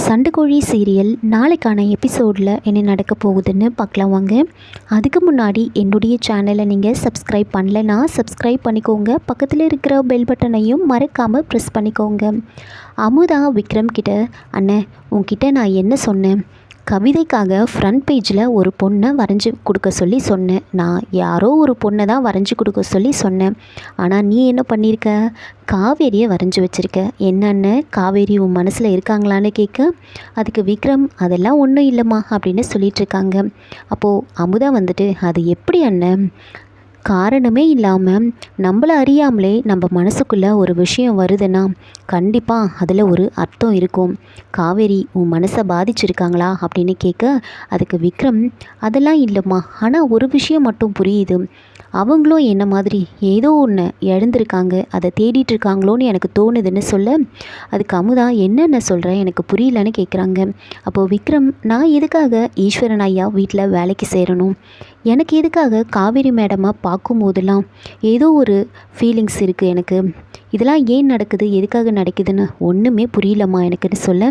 சண்டைக்கோழி serial நாளைக்கான எபிசோடில் என்ன நடக்க போகுதுன்னு பார்க்கலாம் வாங்க. அதுக்கு முன்னாடி என்னுடைய சேனலை நீங்கள் சப்ஸ்கிரைப் பண்ணலைன்னா சப்ஸ்கிரைப் பண்ணிக்கோங்க. பக்கத்தில் இருக்கிற பெல் பட்டனையும் மறக்காமல் ப்ரெஸ் பண்ணிக்கோங்க. அமுதா விக்ரம் கிட்ட, அண்ணன் உன்கிட்ட நான் என்ன சொன்னேன்? கவிதைக்காக ஃப்ரண்ட் பேஜில் ஒரு பொண்ணை வரைஞ்சி கொடுக்க சொல்லி சொன்னேன். நான் யாரோ ஒரு பொண்ணை தான் வரைஞ்சி கொடுக்க சொல்லி சொன்னேன். ஆனால் நீ என்ன பண்ணியிருக்க? காவேரியை வரைஞ்சி வச்சுருக்க. என்னென்ன காவேரி உன் மனசில் இருக்காங்களான்னு கேட்க, அதுக்கு விக்ரம் அதெல்லாம் ஒன்றும் இல்லைம்மா அப்படின்னு சொல்லிகிட்ருக்காங்க. அப்போது அமுதா வந்துட்டு, அது எப்படி அண்ணன்? காரணமே இல்லாமல் நம்மளை அறியாமலே நம்ம மனசுக்குள்ளே ஒரு விஷயம் வருதுன்னா கண்டிப்பாக அதில் ஒரு அர்த்தம் இருக்கும். காவேரி உன் மனசை பாதிச்சிருக்காங்களா அப்படின்னு கேட்க, அதுக்கு விக்ரம் அதெல்லாம் இல்லைம்மா, ஆனால் ஒரு விஷயம் மட்டும் புரியுது. அவங்களும் என்ன மாதிரி ஏதோ ஒன்று இழந்திருக்காங்க, அதை தேடிட்டு இருக்காங்களோன்னு எனக்கு தோணுதுன்னு சொல்ல, அதுக்கு அமுதா என்னென்ன சொல்கிறேன் எனக்கு புரியலன்னு கேட்குறாங்க. அப்போது விக்ரம், நான் எதுக்காக ஈஸ்வரன் ஐயா வீட்டில் வேலைக்கு சேரணும்? எனக்கு எதுக்காக காவேரி மேடமாக பார்க்கும்போதெல்லாம் ஏதோ ஒரு ஃபீலிங்ஸ் இருக்குது எனக்கு. இதெல்லாம் ஏன் நடக்குது, எதுக்காக நடக்குதுன்னு ஒன்றுமே புரியலம்மா எனக்குன்னு சொல்ல,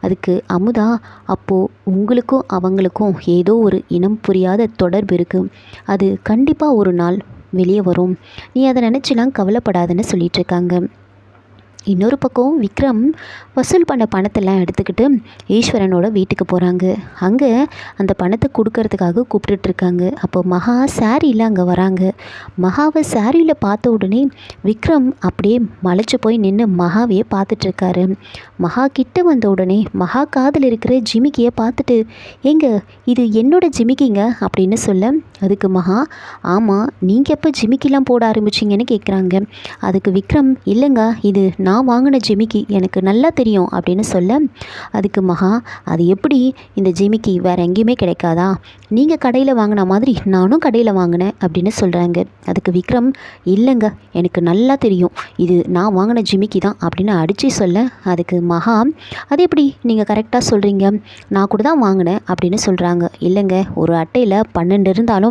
அதுக்கு அமுதா, அப்போது உங்களுக்கும் அவங்களுக்கும் ஏதோ ஒரு இனம் புரியாத தொடர்பு இருக்குது. அது கண்டிப்பாக ஒரு நாள் வெளியே வரும். நீ அதை நினச்சிலாம் கவலைப்படாதுன்னு சொல்லிகிட்ருக்காங்க. இன்னொரு பக்கம் விக்ரம் வசூல் பண்ண பணத்தெல்லாம் எடுத்துக்கிட்டு ஈஸ்வரனோட வீட்டுக்கு போகிறாங்க. அங்கே அந்த பணத்தை கொடுக்கறதுக்காக கூப்பிட்டுட்ருக்காங்க. அப்போ மகா சாரியில் அங்கே வராங்க. மகாவை சாரியில் பார்த்த உடனே விக்ரம் அப்படியே மலைச்சு போய் நின்று மகாவையே பார்த்துட்ருக்காரு. மகா கிட்ட வந்த உடனே மகா காதில் இருக்கிற ஜிமிக்கியை பார்த்துட்டு, ஏங்க இது என்னோட ஜிமிக்கிங்க அப்படின்னு சொல்ல, அதுக்கு மகா, ஆமாம் நீங்கள் எப்போ ஜிமிக்கிலாம் போட ஆரம்பிச்சிங்கன்னு கேட்குறாங்க. அதுக்கு விக்ரம், இல்லைங்க இது நான் வாங்கின ஜிமிக்கி, எனக்கு நல்லா தெரியும் அப்படின்னு சொல்ல, அதுக்கு மகா, அது எப்படி இந்த ஜிமிக்கி வேறு எங்கேயுமே கிடைக்காதா? நீங்கள் கடையில் வாங்கின மாதிரி நானும் கடையில் வாங்கினேன் அப்படின்னு சொல்கிறாங்க. அதுக்கு விக்ரம், இல்லைங்க எனக்கு நல்லா தெரியும் இது நான் வாங்கின ஜிமிக்கி தான் அப்படின்னு அடித்து சொல்ல, அதுக்கு மகா, அது எப்படி நீங்கள் கரெக்டாக சொல்கிறீங்க? நான் கூட தான் வாங்கினேன் அப்படின்னு சொல்கிறாங்க. இல்லைங்க ஒரு அட்டையில் 12 இருந்தாலும்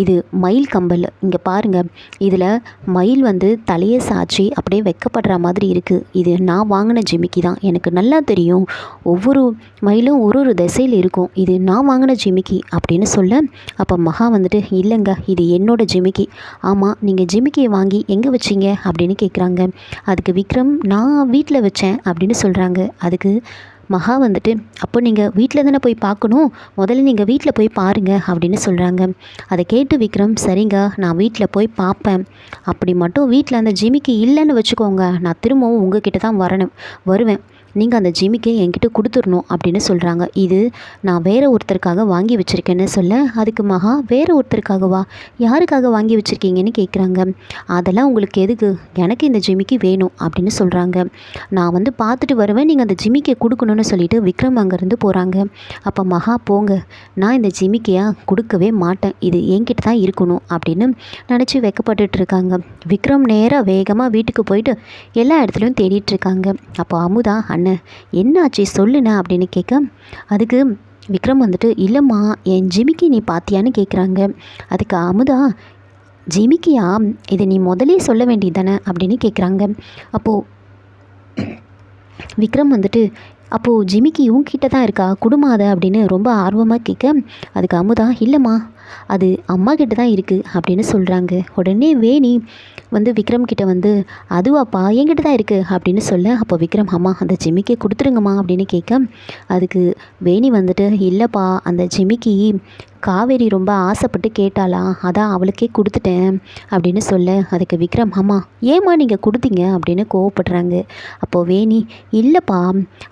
இது மயில் கம்பல், இங்கே பாருங்கள், இதில் மயில் வந்து தலையை சாய்ச்சி அப்படியே வெக்கப்படுற மாதிரி இருக்குது. இது நான் வாங்கின ஜிமிக்கி தான், எனக்கு நல்லா தெரியும். ஒவ்வொரு மயிலும் ஒரு ஒரு திசையில் இருக்கும். இது நான் வாங்கின ஜிமிக்கி அப்படின்னு சொல்ல, அப்போ மகா வந்துட்டு, இல்லைங்க இது என்னோட ஜிமிக்கி. ஆமாம் நீங்கள் ஜிமிக்கியை வாங்கி எங்கே வச்சிங்க அப்படின்னு கேட்குறாங்க. அதுக்கு விக்ரம், நான் வீட்டில் வச்சேன் அப்படின்னு சொல்கிறாங்க. அதுக்கு மகா வந்துட்டு, அப்போ நீங்கள் வீட்டில் தானே போய் பார்க்கணும், முதல்ல நீங்கள் வீட்டில் போய் பாருங்கள் அப்படின்னு சொல்கிறாங்க. அதை கேட்டு விக்ரம், சரிங்க நான் வீட்டில் போய் பார்ப்பேன். அப்படி மட்டும் வீட்டில் அந்த ஜிமிக்கி இல்லைன்னு வச்சுக்கோங்க, நான் திரும்பவும் உங்ககிட்ட தான் வருவேன். நீங்கள் அந்த ஜிமிக்கியை என்கிட்ட கொடுத்துடணும் அப்படின்னு சொல்கிறாங்க. இது நான் வேறு ஒருத்தருக்காக வாங்கி வச்சுருக்கேன்னு சொல்ல, அதுக்கு மகா, வேறு ஒருத்தருக்காகவா? யாருக்காக வாங்கி வச்சுருக்கீங்கன்னு கேட்குறாங்க. அதெல்லாம் உங்களுக்கு எதுக்கு, எனக்கு இந்த ஜிமிக்கி வேணும் அப்படின்னு சொல்கிறாங்க. நான் வந்து பார்த்துட்டு வருவேன், நீங்கள் அந்த ஜிமிக்கியை கொடுக்கணும்னு சொல்லிட்டு விக்ரம் அங்கேருந்து போகிறாங்க. அப்போ மகா, போங்க, நான் இந்த ஜிமிக்கியை கொடுக்கவே மாட்டேன், இது என்கிட்ட தான் இருக்கணும் அப்படின்னு நினச்சி வைக்கப்பட்டுட்டு இருக்காங்க. விக்ரம் நேராக வேகமாக வீட்டுக்கு போயிட்டு எல்லா இடத்துலையும் தேடிட்டுருக்காங்க. அப்போ அமுதா, என்னாச்சு சொல்லுண்ணே அப்படின்னு கேட்க, அதுக்கு விக்ரம் வந்துட்டு, இல்லைம்மா என் ஜிமிக்கி நீ பார்த்தியான்னு கேட்குறாங்க. அதுக்கு அமுதா, ஜிமிக்கியா, இதை நீ முதலே சொல்ல வேண்டியது தானே அப்படின்னு கேட்குறாங்க. அப்போது விக்ரம் வந்துட்டு, அப்போது ஜிமிக்கி உங்ககிட்ட தான் இருக்கா, குடுமாத அப்படின்னு ரொம்ப ஆர்வமாக கேட்க, அதுக்கு அமுதா, இல்லைம்மா அது அம்மா கிட்ட தான் இருக்குது அப்படின்னு சொல்கிறாங்க. உடனே வேணி வந்து விக்ரம் கிட்ட வந்து, அதுவாப்பா என்கிட்ட தான் இருக்குது அப்படின்னு சொல்ல, அப்போ விக்ரம், அம்மா அந்த ஜிமிக்கியை கொடுத்துருங்கம்மா அப்படின்னு கேட்க, அதுக்கு வேணி வந்துட்டு, இல்லைப்பா அந்த ஜிமிக்கி காவேரி ரொம்ப ஆசைப்பட்டு கேட்டாளா, அதான் அவளுக்கே கொடுத்துட்டேன் அப்படின்னு சொல்ல, அதுக்கு விக்ரம், அம்மா ஏம்மா நீங்கள் கொடுத்தீங்க அப்படின்னு கோவப்படுறாங்க. அப்போது வேணி, இல்லைப்பா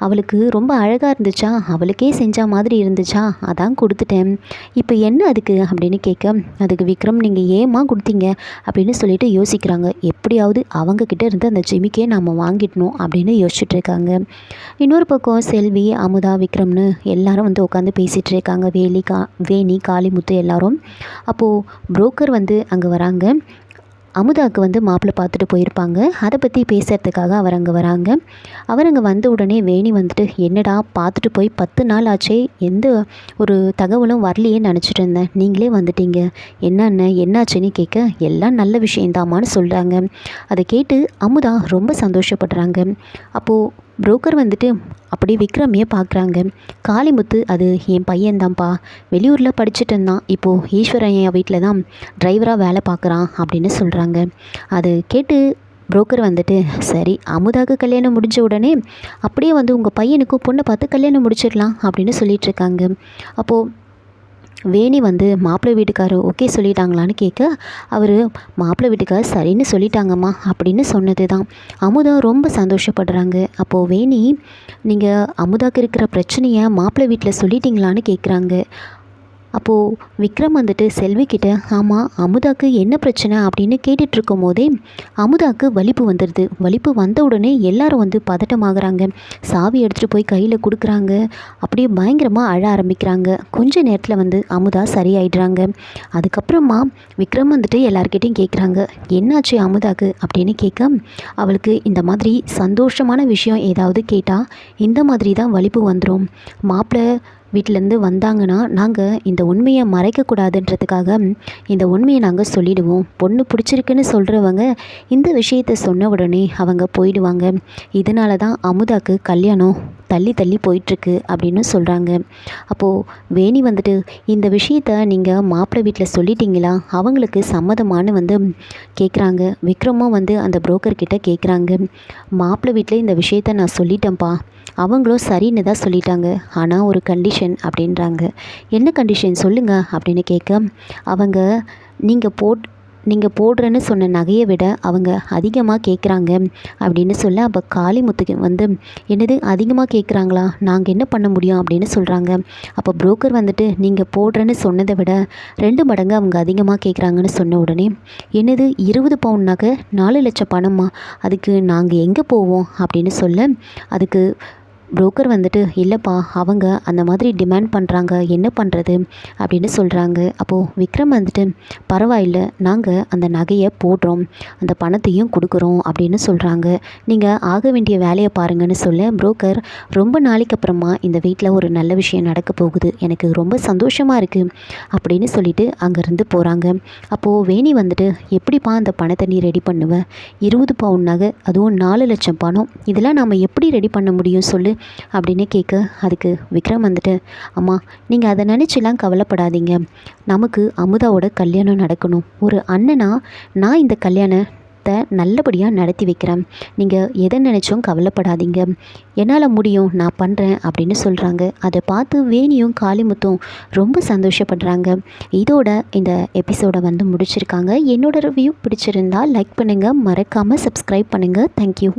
அவளுக்கு ரொம்ப அழகாக இருந்துச்சா, அவளுக்கே செஞ்ச மாதிரி இருந்துச்சா, அதான் கொடுத்துட்டேன், இப்போ என்ன அதுக்கு அப்படின்னு கேட்க, அதுக்கு விக்ரம், நீங்கள் ஏம்மா கொடுத்தீங்க அப்படின்னு சொல்லிட்டு யோசிக்கிறாங்க. எப்படியாவது அவங்கக்கிட்ட இருந்து அந்த ஜிமிக்கியை நம்ம வாங்கிடணும் அப்படின்னு யோசிச்சுட்டு இருக்காங்க. இன்னொரு பக்கம் செல்வி, அமுதா, விக்ரம்னு எல்லாரும் வந்து உட்காந்து பேசிகிட்டு இருக்காங்க. வேணி, காளிமுத்து எல்லாரும். அப்போது புரோக்கர் வந்து அங்கே வராங்க. அமுதாவுக்கு வந்து மாப்பிள்ளை பார்த்துட்டு போயிருப்பாங்க, அதை பற்றி பேசுகிறதுக்காக அவர் அங்கே வராங்க. அவர் அங்கே வந்த உடனே வேணி வந்துட்டு, என்னடா பார்த்துட்டு போய் 10 நாள் ஆச்சே, எந்த ஒரு தகவலும் வரலையேன்னு நினச்சிட்டு இருந்தேன், நீங்களே வந்துட்டீங்க, என்னாச்சுன்னு கேட்க, எல்லாம் நல்ல விஷயந்தாமான்னு சொல்கிறாங்க. அதை கேட்டு அமுதா ரொம்ப சந்தோஷப்படுறாங்க. அப்போது புரோக்கர் வந்துட்டு அப்படியே விக்ரமையே பார்க்குறாங்க. காளிமுத்து அது என் பையன்தான்ப்பா, வெளியூரில் படிச்சுட்டு இருந்தான், இப்போது ஈஸ்வரையா வீட்டில் தான் டிரைவராக வேலை பார்க்குறான் அப்படின்னு சொல்கிறாங்க. அது கேட்டு புரோக்கர் வந்துட்டு சரி, அமுதாவுக்கு கல்யாணம் முடிஞ்ச உடனே அப்படியே வந்து உங்கள் பையனுக்கும் பொண்ணை பார்த்து கல்யாணம் முடிச்சிடலாம் அப்படின்னு சொல்லிகிட்ருக்காங்க. அப்போது வேணி வந்து மாப்பிள்ளை வீட்டுக்காரர் ஓகே சொல்லிட்டாங்களான்னு கேட்க, அவர் மாப்பிள்ளை வீட்டுக்காரர் சரின்னு சொல்லிட்டாங்கம்மா அப்படின்னு சொன்னது தான். அமுதா ரொம்ப சந்தோஷப்படுறாங்க. அப்போது வேணி, நீங்கள் அமுதாவுக்கு இருக்கிற பிரச்சனையை மாப்பிள்ளை வீட்டில் சொல்லிட்டீங்களான்னு கேட்குறாங்க. அப்போது விக்ரம் வந்துட்டு செல்விக்கிட்ட ஆமாம் அமுதாக்கு என்ன பிரச்சனை அப்படின்னு கேட்டுட்ருக்கும் போதே அமுதாக்கு வலிப்பு வந்துடுது. வலிப்பு வந்த உடனே எல்லாரும் வந்து பதட்டமாகறாங்க. சாவி எடுத்துகிட்டு போய் கையில் கொடுக்குறாங்க. அப்படியே பயங்கரமாக அழ ஆரம்பிக்கிறாங்க. கொஞ்ச நேரத்தில் வந்து அமுதா சரியாயிடுறாங்க. அதுக்கப்புறமா விக்ரம் வந்துட்டு எல்லார்கிட்டையும் கேட்குறாங்க, என்னாச்சு அமுதாக்கு அப்படின்னு கேட்க, அவளுக்கு இந்த மாதிரி சந்தோஷமான விஷயம் ஏதாவது கேட்டால் இந்த மாதிரி தான் வலிப்பு வந்துடும். மாப்பிள்ளை வீட்டிலேருந்து வந்தாங்கன்னா நாங்கள் இந்த உண்மையை மறைக்கக்கூடாதுன்றதுக்காக இந்த உண்மையை நாங்கள் சொல்லிடுவோம். பொண்ணு பிடிச்சிருக்குன்னு சொல்கிறவங்க இந்த விஷயத்தை சொன்ன உடனே அவங்க போயிடுவாங்க. இதனால தான் அமுதாக்கு கல்யாணம் தள்ளி தள்ளி போயிட்டுருக்கு அப்படின்னு சொல்கிறாங்க. அப்போது வேணி வந்துட்டு இந்த விஷயத்த நீங்கள் மாப்பிள்ளை வீட்டில் சொல்லிட்டீங்களா, அவங்களுக்கு சம்மதமானு வந்து கேட்குறாங்க. விக்ரமும் வந்து அந்த புரோக்கர்கிட்ட கேட்குறாங்க, மாப்பிள்ளை வீட்டில் இந்த விஷயத்த நான் சொல்லிட்டேன்ப்பா, அவங்களும் சரின்னு தான் சொல்லிட்டாங்க, ஆனால் ஒரு கண்டிஷன் அப்படின்றாங்க. என்ன கண்டிஷன் சொல்லுங்கள் அப்படின்னு கேட்க, அவங்க நீங்கள் போடுறேன்னு சொன்ன நகையை விட அவங்க அதிகமாக கேட்குறாங்க அப்படின்னு சொல்ல, அப்போ காளிமுத்துக்கு வந்து என்னது அதிகமாக கேட்குறாங்களா, நாங்கள் என்ன பண்ண முடியும் அப்படின்னு சொல்கிறாங்க. அப்போ புரோக்கர் வந்துட்டு நீங்கள் போடுறேன்னு சொன்னதை விட 2 மடங்கு அவங்க அதிகமாக கேட்குறாங்கன்னு சொன்ன உடனே, என்னது 20 பவுன் நகை 4 லட்சம் பணமா, அதுக்கு நாங்கள் எங்கே போவோம் அப்படின்னு சொல்ல, அதுக்கு புரோக்கர் வந்துட்டு இல்லைப்பா, அவங்க அந்த மாதிரி டிமாண்ட் பண்ணுறாங்க, என்ன பண்ணுறது அப்படின்னு சொல்கிறாங்க. அப்போது விக்ரம் வந்துட்டு பரவாயில்ல, நாங்கள் அந்த நகையை போடுறோம், அந்த பணத்தையும் கொடுக்குறோம் அப்படின்னு சொல்கிறாங்க. நீங்கள் ஆக வேண்டிய வேலையை பாருங்கன்னு சொல்ல, புரோக்கர் ரொம்ப நாளைக்கு அப்புறமா இந்த வீட்டில் ஒரு நல்ல விஷயம் நடக்க போகுது, எனக்கு ரொம்ப சந்தோஷமாக இருக்குது அப்படின்னு சொல்லிட்டு அங்கேருந்து போகிறாங்க. அப்போது வேணி வந்துட்டு எப்படிப்பா அந்த பணத்தை நீ ரெடி பண்ணுவ, 20 பவுன் நகை அதுவும் 4 லட்சம் பணம், இதெல்லாம் நாம் எப்படி ரெடி பண்ண முடியும் சொல்லு அப்படின்னு கேட்க, அதுக்கு விக்ரம் வந்துட்டு அம்மா நீங்கள் அதை நினச்சிலாம் கவலைப்படாதீங்க, நமக்கு அமுதாவோட கல்யாணம் நடக்கணும், ஒரு அண்ணனா நான் இந்த கல்யாணத்தை நல்லபடியாக நடத்தி வைக்கிறேன், நீங்கள் எதை நினச்சும் கவலைப்படாதீங்க, என்னால் முடியும், நான் பண்ணுறேன் அப்படின்னு சொல்கிறாங்க. அதை பார்த்து வேணியும் காளிமுத்தும் ரொம்ப சந்தோஷப்படுறாங்க. இதோட இந்த எபிசோடை வந்து முடிச்சிருக்காங்க. என்னோட ரிவ்யூ பிடிச்சிருந்தால் லைக் பண்ணுங்கள், மறக்காமல் சப்ஸ்கிரைப் பண்ணுங்கள். தேங்க்யூ.